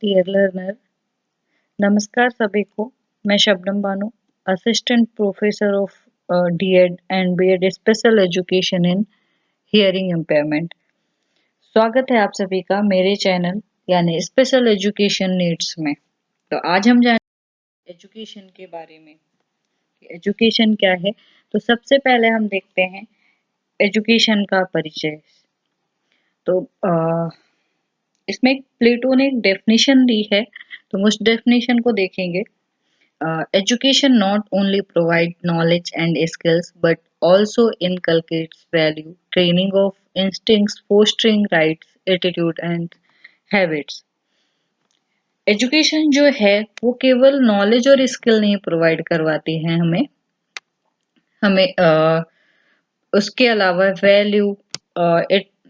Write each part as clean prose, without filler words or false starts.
Dear learner, नमस्कार सभी को। मैं Shabnam Bano, assistant professor of DEd and BEd special education in hearing impairment. स्वागत है आप सभी का मेरे चैनल यानी स्पेशल एजुकेशन नीड्स में। तो आज हम जानेंगे एजुकेशन के बारे में कि एजुकेशन क्या है। तो सबसे पहले हम देखते हैं एजुकेशन का परिचय। तो इसमें प्लेटो ने एक डेफिनेशन दी है, तो हम उस डेफिनेशन को देखेंगे। Education not only provide knowledge and skills but also inculcates value, training of instincts, fostering rights, attitude and habits. Education जो है वो केवल नॉलेज और स्किल नहीं प्रोवाइड करवाती है हमें हमें उसके अलावा value,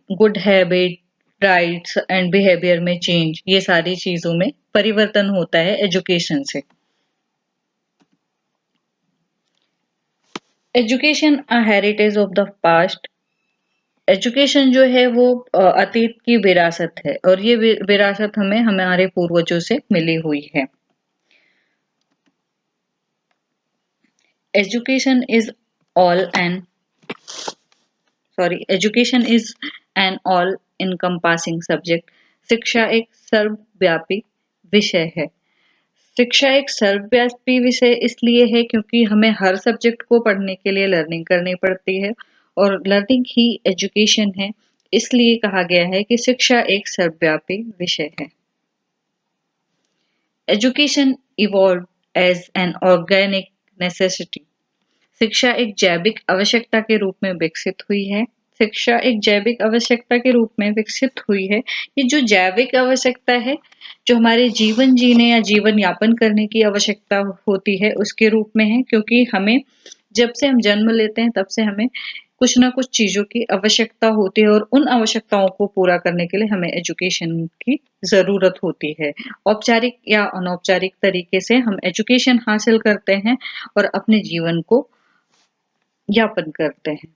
good habit, rights and behaviour में चेंज, ये सारी चीजों में परिवर्तन होता है एजुकेशन से। Education a heritage of the past. Education जो है वो अतीत की विरासत है और ये विरासत हमें हमारे पूर्वजों से मिली हुई है। Education is all education is an all encompassing subject. शिक्षा एक सर्वव्यापी विषय है। शिक्षा एक सर्वव्यापी विषय इसलिए है क्योंकि हमें हर सब्जेक्ट को पढ़ने के लिए लर्निंग करनी पड़ती है और लर्निंग ही एजुकेशन है। इसलिए कहा गया है कि शिक्षा एक सर्वव्यापी विषय है। Education evolve as an organic necessity. शिक्षा एक जैविक आवश्यकता के रूप में विकसित हुई है। शिक्षा एक जैविक आवश्यकता के रूप में विकसित हुई है। ये जो जैविक आवश्यकता है, जो हमारे जीवन जीने या जीवन यापन करने की आवश्यकता होती है, उसके रूप में है, क्योंकि हमें जब से हम जन्म लेते हैं तब से हमें कुछ ना कुछ चीजों की आवश्यकता होती है और उन आवश्यकताओं को पूरा करने के लिए हमें एजुकेशन की जरूरत होती है। औपचारिक या अनौपचारिक तरीके से हम एजुकेशन हासिल करते हैं और अपने जीवन को यापन करते हैं।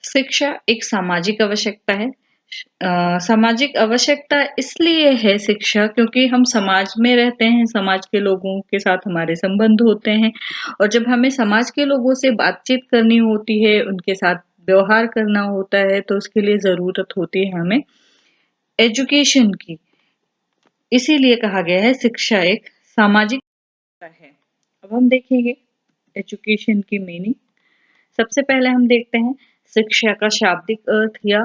शिक्षा एक सामाजिक आवश्यकता है। सामाजिक आवश्यकता इसलिए है शिक्षा क्योंकि हम समाज में रहते हैं, समाज के लोगों के साथ हमारे संबंध होते हैं और जब हमें समाज के लोगों से बातचीत करनी होती है, उनके साथ व्यवहार करना होता है, तो उसके लिए जरूरत होती है हमें एजुकेशन की। इसीलिए कहा गया है शिक्षा एक सामाजिक है। अब हम देखेंगे एजुकेशन की मीनिंग। सबसे पहले हम देखते हैं शिक्षा का शाब्दिक अर्थ या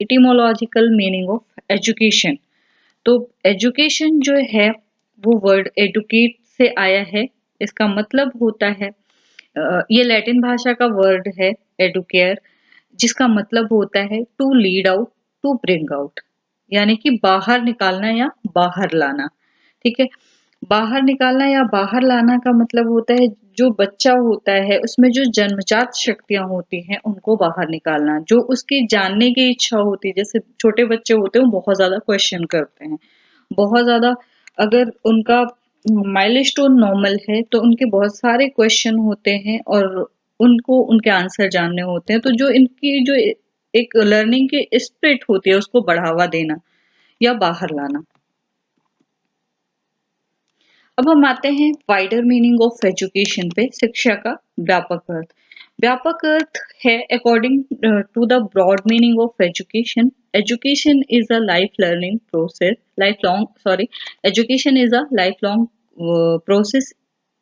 इटिमोलॉजिकल मीनिंग ऑफ एजुकेशन। तो एजुकेशन जो है वो वर्ड एडुकेट से आया है। इसका मतलब होता है, ये लैटिन भाषा का वर्ड है एडुकेयर, जिसका मतलब होता है to lead out, to bring out, यानी कि बाहर निकालना या बाहर लाना। ठीक है, बाहर निकालना या बाहर लाना का मतलब होता है जो बच्चा होता है उसमें जो जन्मजात शक्तियां होती हैं उनको बाहर निकालना, जो उसकी जानने की इच्छा होती है। जैसे छोटे बच्चे होते हैं वो बहुत ज्यादा क्वेश्चन करते हैं, बहुत ज्यादा, अगर उनका माइलस्टोन नॉर्मल है तो उनके बहुत सारे क्वेश्चन होते हैं और उनको उनके आंसर जानने होते हैं। तो जो इनकी जो एक लर्निंग की स्पिरिट होती है उसको बढ़ावा देना या बाहर लाना। अब हम आते हैं वाइडर मीनिंग ऑफ एजुकेशन पे, शिक्षा का व्यापक अर्थ। व्यापक अर्थ है according to the broad meaning of education, education is a life learning process, education is a life long process.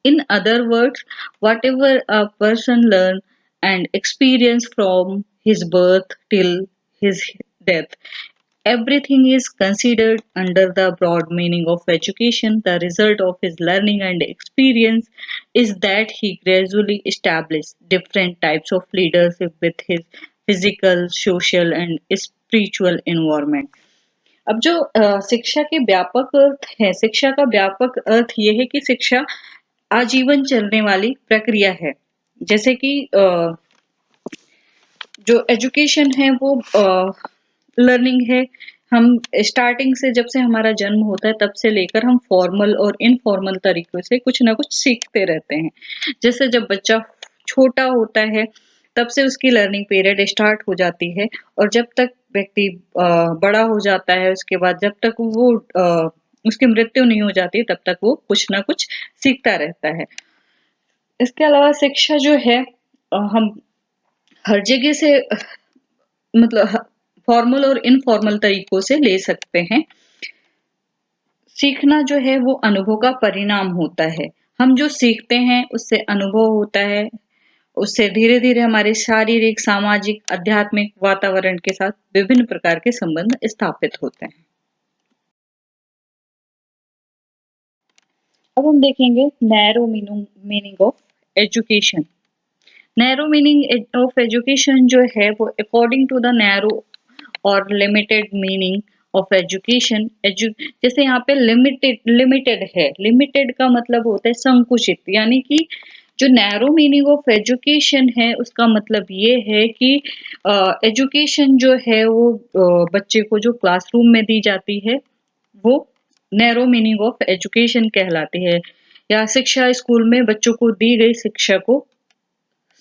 In other words, whatever a person learn and experience from his birth till his death, everything is considered under the broad meaning of education. The result of his learning and experience is that he gradually establishes different types of leadership with his physical, social and spiritual environment. अब जो शिक्षा के व्यापक अर्थ है, शिक्षा का व्यापक अर्थ ये है कि शिक्षा आजीवन चलने वाली प्रक्रिया है। जैसे कि जो एजुकेशन है वो लर्निंग है। हम स्टार्टिंग से, जब से हमारा जन्म होता है तब से लेकर हम फॉर्मल और इनफॉर्मल तरीकों से कुछ ना कुछ सीखते रहते हैं। जैसे जब बच्चा छोटा होता है तब से उसकी लर्निंग पीरियड स्टार्ट हो जाती है और जब तक व्यक्ति बड़ा हो जाता है, उसके बाद जब तक वो उसकी मृत्यु नहीं हो जाती तब तक वो कुछ ना कुछ सीखता रहता है। इसके अलावा शिक्षा जो है हम हर जगह से मतलब फॉर्मल और इनफॉर्मल तरीकों से ले सकते हैं। सीखना जो है वो अनुभव का परिणाम होता है। हम जो सीखते हैं उससे अनुभव होता है, उससे धीरे-धीरे हमारे शारीरिक, सामाजिक, आध्यात्मिक वातावरण के साथ विभिन्न प्रकार के संबंध स्थापित होते हैं। अब हम देखेंगे narrow meaning of education. Narrow meaning of education जो है वो अकॉर्डिंग टू द नैरो और लिमिटेड मीनिंग ऑफ एजुकेशन जैसे यहाँ पे लिमिटेड है। लिमिटेड का मतलब होता है संकुचित, यानी कि जो नैरो मीनिंग ऑफ एजुकेशन है उसका मतलब ये है कि एजुकेशन जो है वो बच्चे को जो क्लासरूम में दी जाती है वो नैरो मीनिंग ऑफ एजुकेशन कहलाती है, या शिक्षा स्कूल में बच्चों को दी गई शिक्षा को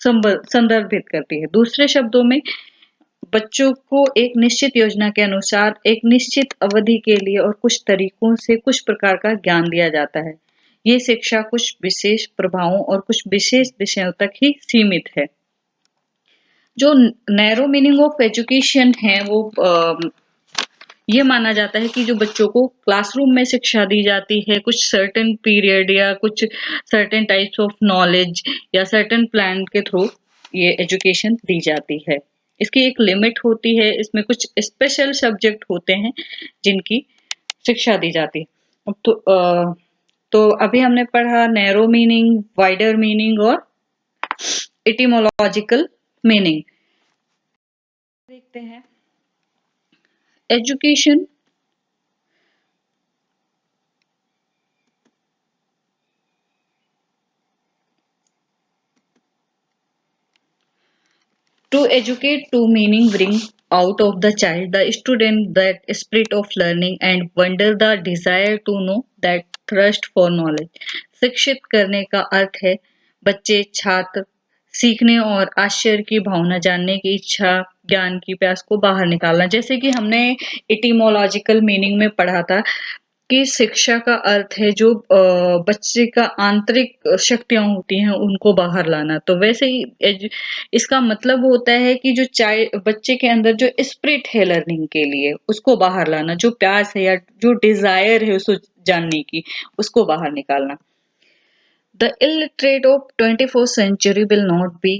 संदर्भित करती है। दूसरे शब्दों में बच्चों को एक निश्चित योजना के अनुसार एक निश्चित अवधि के लिए और कुछ तरीकों से कुछ प्रकार का ज्ञान दिया जाता है। ये शिक्षा कुछ विशेष प्रभावों और कुछ विशेष विषयों तक ही सीमित है। जो नैरो मीनिंग ऑफ एजुकेशन है वो ये माना जाता है कि जो बच्चों को क्लासरूम में शिक्षा दी जाती है कुछ सर्टेन पीरियड या कुछ सर्टेन टाइप्स ऑफ नॉलेज या सर्टेन प्लान के थ्रू ये एजुकेशन दी जाती है। इसकी एक लिमिट होती है, इसमें कुछ स्पेशल सब्जेक्ट होते हैं जिनकी शिक्षा दी जाती है। अब तो अभी हमने पढ़ा नैरो मीनिंग, वाइडर मीनिंग और एटिमोलॉजिकल मीनिंग। देखते हैं education To educate to meaning bring out of the child, the student, that spirit of learning and wonder, the desire to know, that thirst for knowledge। शिक्षित करने का अर्थ है बच्चे, छात्र सीखने और आश्चर्य की भावना, जानने की इच्छा, ज्ञान की प्यास को बाहर निकालना। जैसे कि हमने इटिमोलॉजिकल मीनिंग में पढ़ा था कि शिक्षा का अर्थ है जो बच्चे का आंतरिक शक्तियां होती हैं उनको बाहर लाना। तो वैसे ही इसका मतलब होता है कि जो बच्चे के अंदर जो स्पिरिट है लर्निंग के लिए उसको बाहर लाना, जो प्यास है या जो डिजायर है उसको जानने की, उसको बाहर निकालना। The illiterate of 21st century will not be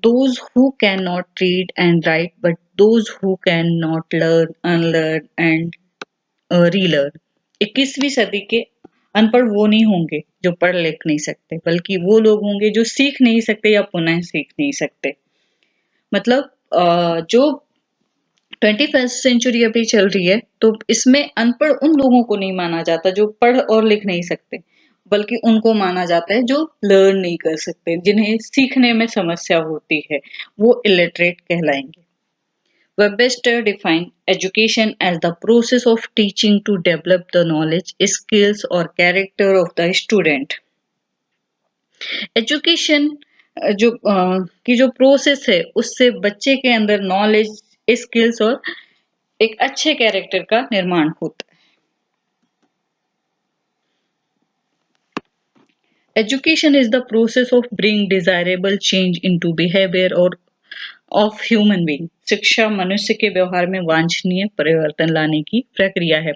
those who cannot read and write, but those who cannot learn, unlearn and reeler. 21वीं सदी के अनपढ़ वो नहीं होंगे जो पढ़ लिख नहीं सकते, बल्कि वो लोग होंगे जो सीख नहीं सकते या पुनः सीख नहीं सकते। मतलब जो 21st सेंचुरी अभी चल रही है तो इसमें अनपढ़ उन लोगों को नहीं माना जाता जो पढ़ और लिख नहीं सकते, बल्कि उनको माना जाता है जो लर्न नहीं कर सकते, जिन्हें सीखने में समस्या होती है, वो इलिटरेट कहलाएंगे। Webster defined education as the process of teaching to develop the knowledge, skills or character of the student। Education की जो प्रोसेस है उससे बच्चे के अंदर नॉलेज, स्किल्स और एक अच्छे कैरेक्टर का निर्माण होता है। Education is the process of bringing desirable change into behavior or of human being. शिक्षा मनुष्य के व्यवहार में वांछनीय परिवर्तन लाने की प्रक्रिया है।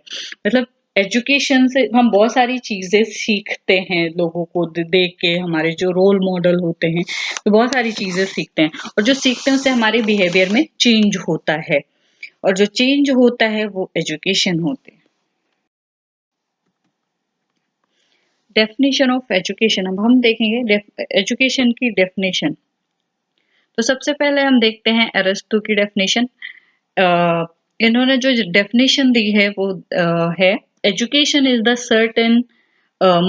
मतलब एजुकेशन से हम बहुत सारी चीजें सीखते हैं, लोगों को देख के, हमारे जो रोल मॉडल होते हैं तो बहुत सारी चीजें सीखते हैं, और जो सीखते हैं उससे हमारे बिहेवियर में चेंज होता है, और जो चेंज होता है वो एजुकेशन होते हैं। डेफिनेशन ऑफ एजुकेशन, अब हम देखेंगे एजुकेशन की डेफिनेशन। तो सबसे पहले हम देखते हैं अरिस्टो की डेफिनेशन। इन्होंने जो डेफिनेशन दी है वो है education is the certain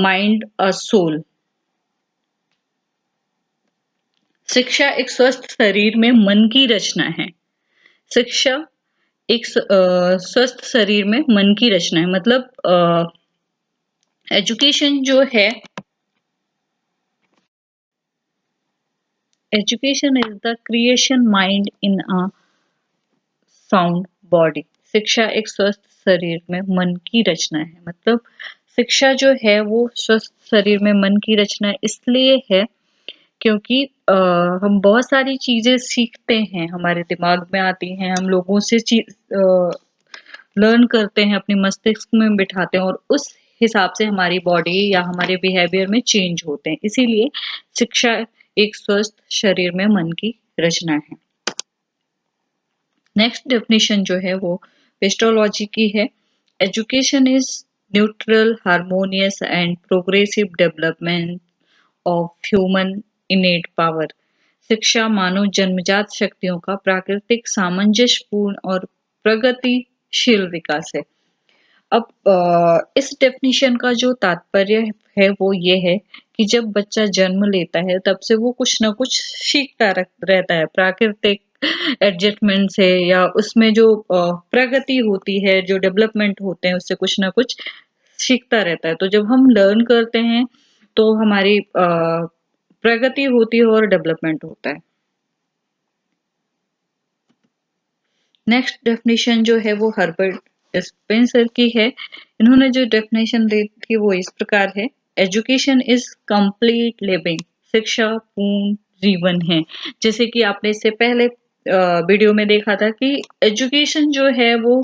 mind a soul. शिक्षा एक स्वस्थ शरीर में मन की रचना है। शिक्षा एक स्वस्थ शरीर में मन की रचना है। मतलब एजुकेशन जो है, education is the creation mind in a sound body. शिक्षा एक स्वस्थ शरीर में मन की रचना है। मतलब शिक्षा जो है वो स्वस्थ शरीर में मन की रचना इसलिए है क्योंकि हम बहुत सारी चीजें सीखते हैं, हमारे दिमाग में आती हैं, हम लोगों से लर्न करते हैं, अपने मस्तिष्क में बिठाते हैं और उस हिसाब से हमारी बॉडी या हमारे बिहेवियर में चेंज होते हैं। इसीलिए शिक्षा एक स्वस्थ शरीर में मन की रचना है। नेक्स्ट डेफिनेशन जो है वो पेस्टोलॉजी की है। Education is neutral, harmonious and progressive development of human इनेट power. शिक्षा मानव जन्मजात शक्तियों का प्राकृतिक सामंजस्यपूर्ण और प्रगतिशील विकास है। अब इस डेफिनेशन का जो तात्पर्य है वो ये है कि जब बच्चा जन्म लेता है तब से वो कुछ ना कुछ सीखता रहता है, प्राकृतिक एडजस्टमेंट से या उसमें जो प्रगति होती है, जो डेवलपमेंट होते हैं, उससे कुछ ना कुछ सीखता रहता है। तो जब हम लर्न करते हैं तो हमारी प्रगति होती है और डेवलपमेंट होता है। नेक्स्ट डेफिनेशन जो है वो हर्बर्ट स्पेंसर की है। इन्होंने जो डेफिनेशन दी थी वो इस प्रकार है। Education is complete living. शिक्षा पूर्ण जीवन है। जैसे कि आपने इससे पहले वीडियो में देखा था कि एजुकेशन जो है वो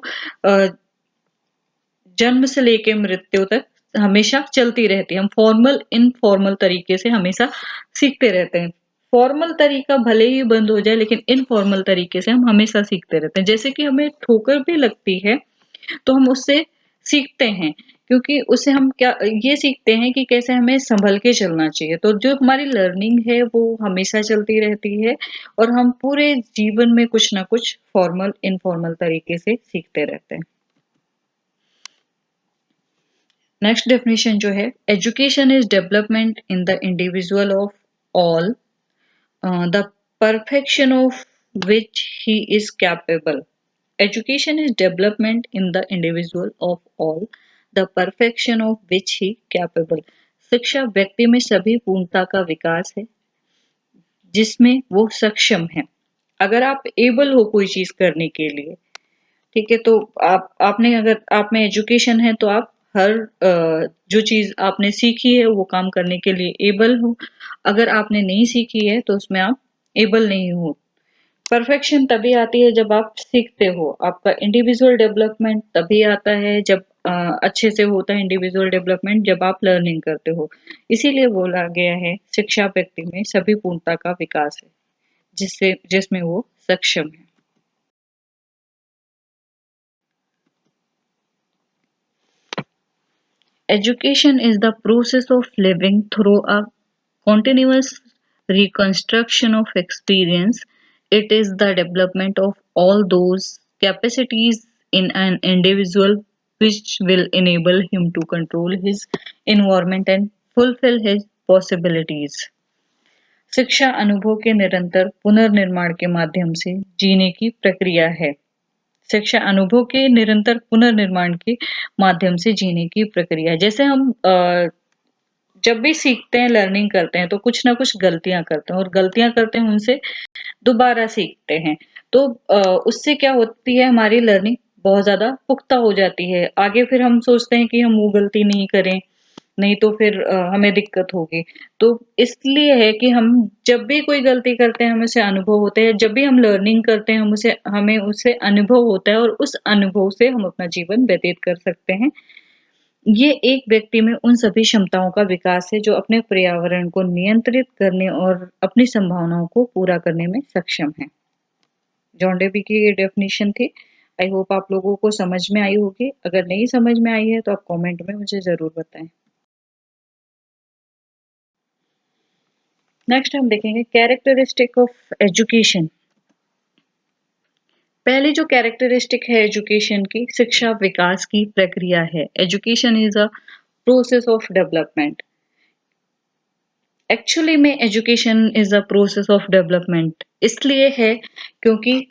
जन्म से लेके मृत्यु तक हमेशा चलती रहती है। हम फॉर्मल इनफॉर्मल तरीके से हमेशा सीखते रहते हैं। फॉर्मल तरीका भले ही बंद हो जाए लेकिन इनफॉर्मल तरीके से हम हमेशा सीखते रहते हैं। जैसे कि हमें ठोकर भी लगती है तो हम उससे सीखते हैं, क्योंकि उससे हम क्या ये सीखते हैं कि कैसे हमें संभल के चलना चाहिए। तो जो हमारी लर्निंग है वो हमेशा चलती रहती है और हम पूरे जीवन में कुछ ना कुछ फॉर्मल इनफॉर्मल तरीके से सीखते रहते हैं। नेक्स्ट डेफिनेशन जो है, education is development in the individual of all, the perfection of which he is capable. Education is development in the individual of all, the perfection of which he capable. शिक्षा व्यक्ति में सभी पूर्णता का विकास है जिसमें वो सक्षम है। अगर आप एबल हो कोई चीज करने के लिए, ठीक है, तो आपने अगर आप में एजुकेशन है तो आप हर जो चीज आपने सीखी है वो काम करने के लिए एबल हो। अगर आपने नहीं सीखी है तो उसमें आप एबल नहीं हो। परफेक्शन तभी आती है जब आप सीखते हो। आपका इंडिविजुअल डेवलपमेंट तभी आता है जब अच्छे से होता है इंडिविजुअल डेवलपमेंट जब आप लर्निंग करते हो। इसीलिए बोला गया है शिक्षा व्यक्ति में सभी पूर्णता का विकास है जिसमें वो सक्षम है। Education is the process of living through a continuous reconstruction of experience. It is the development of all those capacities in an individual which will enable him to control his environment and fulfill his possibilities. शिक्षा अनुभव के निरंतर पुनर्निर्माण के माध्यम से जीने की प्रक्रिया है। शिक्षा अनुभव के निरंतर पुनर्निर्माण के माध्यम से जीने की प्रक्रिया है। जैसे हम जब भी सीखते हैं, लर्निंग करते हैं तो कुछ ना कुछ गलतियां करते हैं और गलतियां करते हैं उनसे दोबारा सीखते हैं। तो उससे क्या होती है, हमारी लर्निंग बहुत ज्यादा पुख्ता हो जाती है। आगे फिर हम सोचते हैं कि हम वो गलती नहीं करें, नहीं तो फिर हमें दिक्कत होगी। तो इसलिए है कि हम जब भी कोई गलती करते हैं हमें उसे अनुभव होता है, जब भी हम लर्निंग करते हैं हमें उससे अनुभव होता है और उस अनुभव से हम अपना जीवन व्यतीत कर सकते हैं। ये एक व्यक्ति में उन सभी क्षमताओं का विकास है जो अपने पर्यावरण को नियंत्रित करने और अपनी संभावनाओं को पूरा करने में सक्षम है। जॉन डेवी की ये डेफिनेशन थी। आई होप आप लोगों को समझ में आई होगी। अगर नहीं समझ में आई है तो आप कमेंट में मुझे जरूर बताएं। नेक्स्ट हम देखेंगे कैरेक्टरिस्टिक ऑफ एजुकेशन। पहली जो कैरेक्टरिस्टिक है एजुकेशन की, शिक्षा विकास की प्रक्रिया है। Education is a process of development. Actually में education is a process of development इसलिए है क्योंकि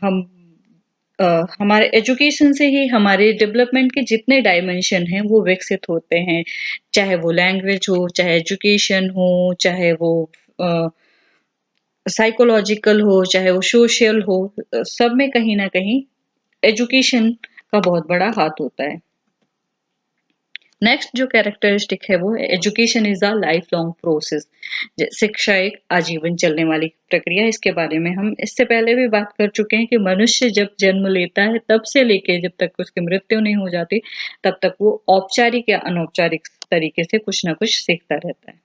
हम हमारे एजुकेशन से ही हमारे डेवलपमेंट के जितने डायमेंशन हैं वो विकसित होते हैं। चाहे वो लैंग्वेज हो, चाहे एजुकेशन हो, चाहे वो साइकोलॉजिकल हो, चाहे वो सोशल हो, सब में कहीं न कहीं एजुकेशन का बहुत बड़ा हाथ होता है। नेक्स्ट जो कैरेक्टरिस्टिक है वो है education is a life long process. शिक्षा एक आजीवन चलने वाली प्रक्रिया। इसके बारे में हम इससे पहले भी बात कर चुके हैं कि मनुष्य जब जन्म लेता है तब से लेके जब तक उसकी मृत्यु नहीं हो जाती तब तक वो औपचारिक या अनौपचारिक तरीके से कुछ ना कुछ सीखता रहता है।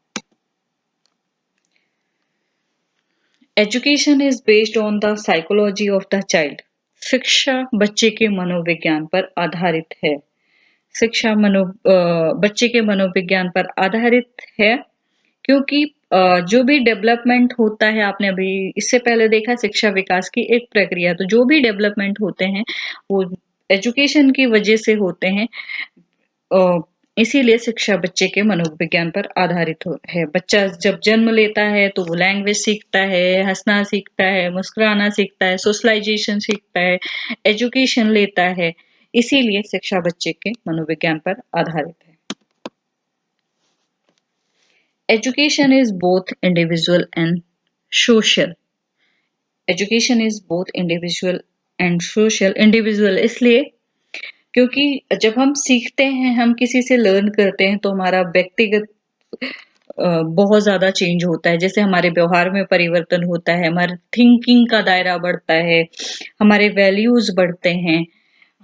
Education is based on the psychology of the child. शिक्षा बच्चे के मनोविज्ञान पर आधारित है। शिक्षा बच्चे के मनोविज्ञान पर आधारित है क्योंकि जो भी डेवलपमेंट होता है, आपने अभी इससे पहले देखा शिक्षा विकास की एक प्रक्रिया, तो जो भी डेवलपमेंट होते हैं वो एजुकेशन की वजह से होते हैं। इसीलिए शिक्षा बच्चे के मनोविज्ञान पर आधारित है। बच्चा जब जन्म लेता है तो वो लैंग्वेज सीखता है, हंसना सीखता है, मुस्कुराना सीखता है, सोशलाइजेशन सीखता है, एजुकेशन लेता है। इसीलिए शिक्षा बच्चे के मनोविज्ञान पर आधारित है। Education is both individual and social. Education is both individual and social. Individual इसलिए क्योंकि जब हम सीखते हैं, हम किसी से लर्न करते हैं तो हमारा व्यक्तिगत बहुत ज़्यादा चेंज होता है। जैसे हमारे व्यवहार में परिवर्तन होता है, हमारे थिंकिंग का दायरा बढ़ता है, हमारे वैल्यूज़ बढ़ते हैं,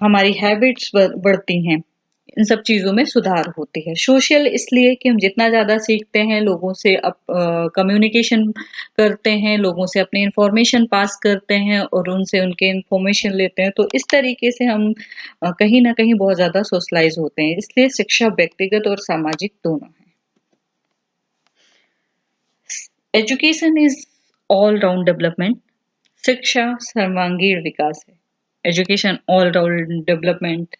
हमारी हैबिट्स बढ़ती हैं। इन सब चीज़ों में सुधार होती है। सोशल इसलिए कि हम जितना ज़्यादा सीखते हैं, लोगों से कम्युनिकेशन करते हैं, लोगों से अपनी इन्फॉर्मेशन पास करते हैं और उनसे उनके इन्फॉर्मेशन लेते हैं, तो इस तरीके से हम कहीं न कहीं बहुत ज़्यादा सोशलाइज़ होते हैं। इसलिए शिक्षा व्यक्तिगत और सामाजिक दोनों है। Education is all round development. शिक्षा सर्वांगीण विकास है। एजुकेशन ऑल राउंड डेवलपमेंट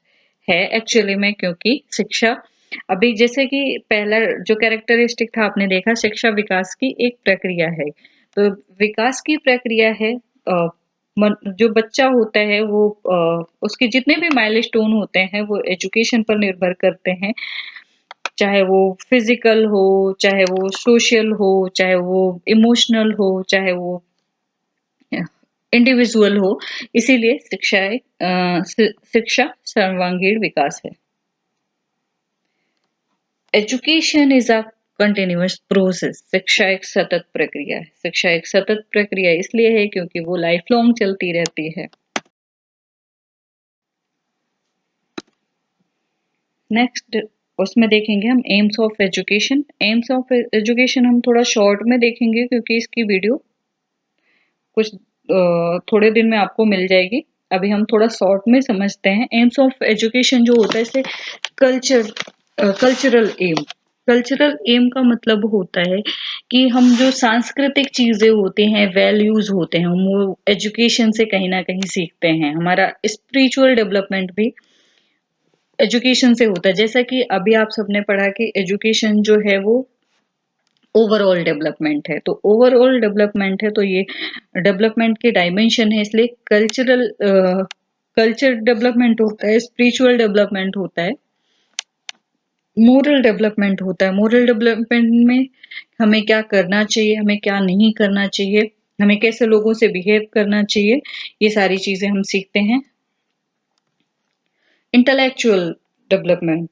है एक्चुअली में, क्योंकि शिक्षा अभी जैसे कि पहला जो कैरेक्टरिस्टिक था आपने देखा, शिक्षा विकास की एक प्रक्रिया है। तो विकास की प्रक्रिया है, जो बच्चा होता है वो उसके जितने भी माइलस्टोन होते हैं वो एजुकेशन पर निर्भर करते हैं। चाहे वो फिजिकल हो, चाहे वो सोशल हो, चाहे वो इमोशनल हो, चाहे वो इंडिविजुअल हो। इसीलिए शिक्षा सर्वांगीण विकास है। Education is a continuous process. शिक्षा एक सतत प्रक्रिया है। शिक्षा एक सतत प्रक्रिया इसलिए है क्योंकि वो लाइफ लॉन्ग चलती रहती है। नेक्स्ट उसमें देखेंगे हम AIIMS of education. AIIMS of education हम थोड़ा शॉर्ट में देखेंगे क्योंकि इसकी वीडियो कुछ थोड़े दिन में आपको मिल जाएगी। अभी हम थोड़ा शॉर्ट में समझते हैं। एम्स ऑफ एजुकेशन जो होता है इसे कल्चरल एम। कल्चरल एम का मतलब होता है कि हम जो सांस्कृतिक चीजें होती हैं, वैल्यूज होते हैं, हम वो एजुकेशन से कहीं ना कहीं सीखते हैं। हमारा स्पिरिचुअल डेवलपमेंट भी एजुकेशन से होता है। जैसा कि अभी आप सबने पढ़ा कि एजुकेशन जो है वो ओवरऑल डेवलपमेंट है। तो ओवरऑल डेवलपमेंट है तो ये डेवलपमेंट के डायमेंशन है। इसलिए कल्चर डेवलपमेंट होता है, स्पिरिचुअल डेवलपमेंट होता है, मोरल डेवलपमेंट होता है। मोरल डेवलपमेंट में हमें क्या करना चाहिए, हमें क्या नहीं करना चाहिए, हमें कैसे लोगों से बिहेव करना चाहिए, ये सारी चीजें हम सीखते हैं। Intellectual development.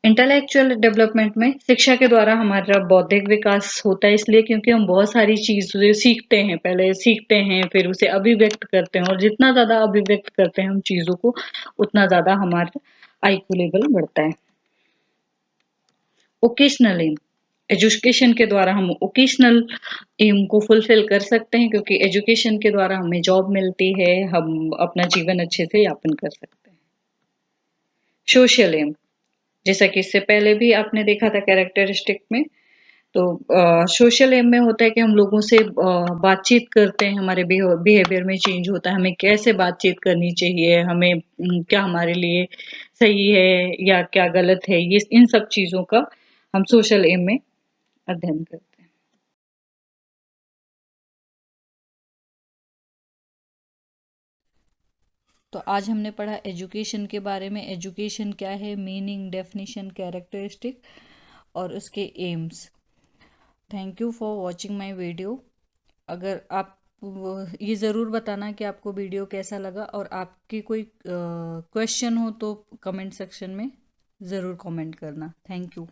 इंटेलेक्चुअल डेवलपमेंट में शिक्षा के द्वारा हमारा बौद्धिक विकास होता है। इसलिए क्योंकि हम बहुत सारी चीजें सीखते हैं, पहले सीखते हैं फिर उसे अभिव्यक्त करते हैं, और जितना ज्यादा अभिव्यक्त करते हैं हम चीजों को उतना ज्यादा हमारा आईक्यू लेवल बढ़ता है। Occasional M. एजुकेशन के द्वारा हम ओकेशनल एम को फुलफिल कर सकते हैं क्योंकि एजुकेशन के द्वारा हमें जॉब मिलती है, हम अपना जीवन अच्छे से यापन कर सकते हैं। सोशल एम, जैसा कि इससे पहले भी आपने देखा था कैरेक्टरिस्टिक में, तो सोशल एम में होता है कि हम लोगों से बातचीत करते हैं, हमारे बिहेवियर में चेंज होता है, हमें कैसे बातचीत करनी चाहिए, हमें क्या हमारे लिए सही है या क्या गलत है, ये इन सब चीजों का हम सोशल एम में अध्ययन करते हैं। तो आज हमने पढ़ा एजुकेशन के बारे में। एजुकेशन क्या है, मीनिंग, डेफिनेशन, कैरेक्टरिस्टिक और उसके AIIMS. Thank you for watching my video. अगर आप ये ज़रूर बताना कि आपको वीडियो कैसा लगा, और आपकी कोई क्वेश्चन हो तो कमेंट सेक्शन में ज़रूर कमेंट करना। Thank you.